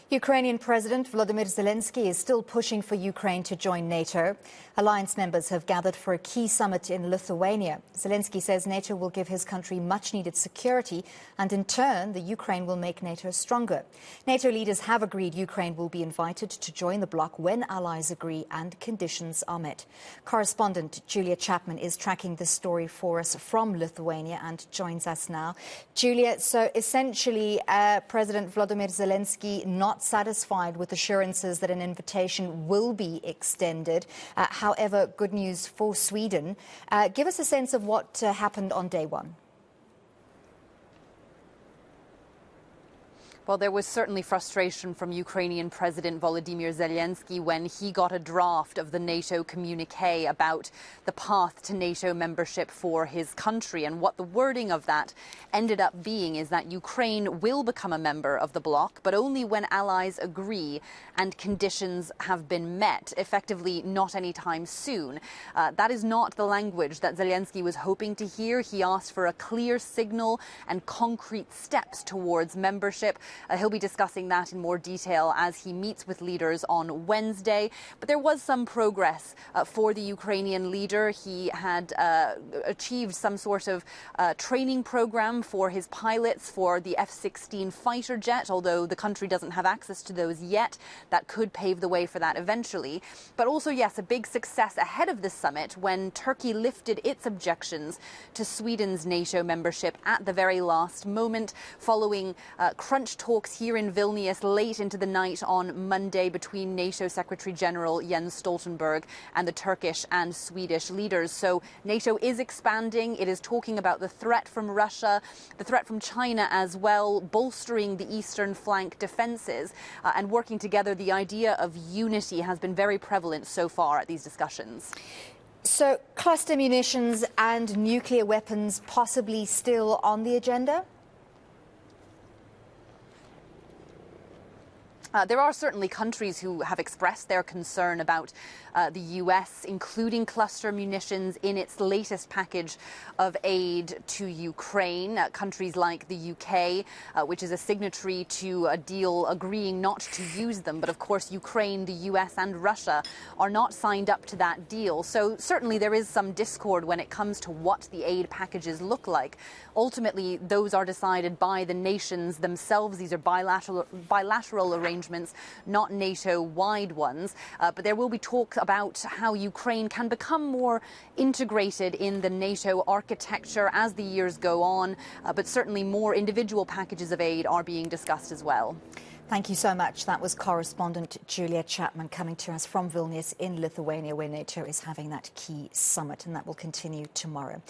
Ukrainian President Volodymyr Zelensky is still pushing for Ukraine to join NATO. Alliance members have gathered for a key summit in Lithuania. Zelensky says NATO will give his country much-needed security, and in turn, the Ukraine will make NATO stronger. NATO leaders have agreed Ukraine will be invited to join the bloc when allies agree and conditions are met. Correspondent Julia Chapman is tracking this story for us from Lithuania and joins us now. Julia, so essentially, President Volodymyr Zelensky not satisfied with assurances that an invitation will be extended. However, good news for Sweden. Give us a sense of what happened on day one. Well, there was certainly frustration from Ukrainian President Volodymyr Zelensky when he got a draft of the NATO communique about the path to NATO membership for his country. And what the wording of that ended up being is that Ukraine will become a member of the bloc, but only when allies agree and conditions have been met, effectively not anytime soon. That is not the language that Zelensky was hoping to hear. He asked for a clear signal and concrete steps towards membership. He'll be discussing that in more detail as he meets with leaders on Wednesday. But there was some progress for the Ukrainian leader. He had achieved some sort of training program for his pilots for the F-16 fighter jet, although the country doesn't have access to those yet. That could pave the way for that eventually. But also, yes, a big success ahead of the summit when Turkey lifted its objections to Sweden's NATO membership at the very last moment, following crunch talks here in Vilnius late into the night on Monday between NATO Secretary General Jens Stoltenberg and the Turkish and Swedish leaders. So NATO is expanding. It is talking about the threat from Russia, the threat from China as well, bolstering the eastern flank defenses and working together. The idea of unity has been very prevalent so far at these discussions. So cluster munitions and nuclear weapons possibly still on the agenda? There are certainly countries who have expressed their concern about the U.S. including cluster munitions in its latest package of aid to Ukraine. Countries like the U.K., which is a signatory to a deal agreeing not to use them. But of course, Ukraine, the U.S. and Russia are not signed up to that deal. So certainly there is some discord when it comes to what the aid packages look like. Ultimately, those are decided by the nations themselves. These are bilateral arrangements, not NATO-wide ones. But there will be talk about how Ukraine can become more integrated in the NATO architecture as the years go on. But certainly more individual packages of aid are being discussed as well. Thank you so much. That was correspondent Julia Chapman coming to us from Vilnius in Lithuania, where NATO is having that key summit, and that will continue tomorrow.